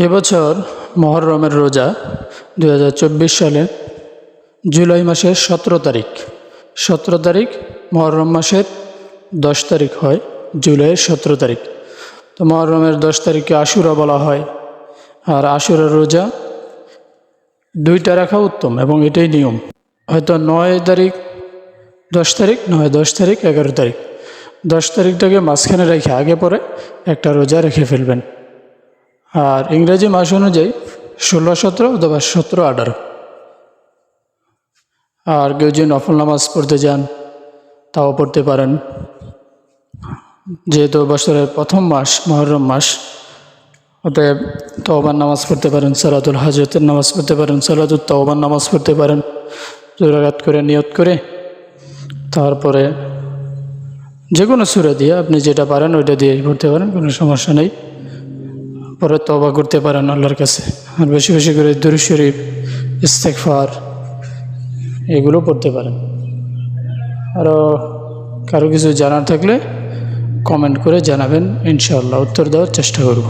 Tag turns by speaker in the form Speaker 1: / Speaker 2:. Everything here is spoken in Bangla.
Speaker 1: এবছর মুহররমের রোজা 2024 সালে জুলাই মাসের 17 তারিখ। 17 তারিখ মুহররম মাসের 10 তারিখ হয়, জুলাইয়ের 17 তারিখ। তো মুহররমের 10 তারিখকে আশুরা বলা হয়। আর আশুরার রোজা 2টা রাখা উত্তম এবং এটাই নিয়ম। হয়তো 9 তারিখ 10 তারিখ, 9, 10 তারিখ, 11 তারিখ, 10 তারিখটাকে মাঝখানে রেখে আগে পরে একটা রোজা রেখে ফেলবেন। আর ইংরেজি মাস অনুযায়ী 16, 17 অথবা 17, 18। আর কেউ যদি নফল নামাজ পড়তে যান তাও পড়তে পারেন, যেহেতু বছরের প্রথম মাস মুহররম মাস। অতএব তওবার নামাজ পড়তে পারেন, সালাতুল হাজতের নামাজ পড়তে পারেন, সালাতুল তওবার নামাজ পড়তে পারেন 2 রাকাত করে নিয়ত করে। তারপরে যে কোনো সূরা দিয়ে আপনি যেটা পারেন ওইটা দিয়ে পড়তে পারেন, কোনো সমস্যা নেই। পরে তওবা করতে পারেন আল্লাহর কাছে। আর বেশি বেশি করে দুরূদ শরীফ, ইস্তেগফার এগুলো পড়তে পারেন। আরও কারো কিছু জানার থাকলে কমেন্ট করে জানাবেন, ইনশাআল্লাহ উত্তর দেওয়ার চেষ্টা করব।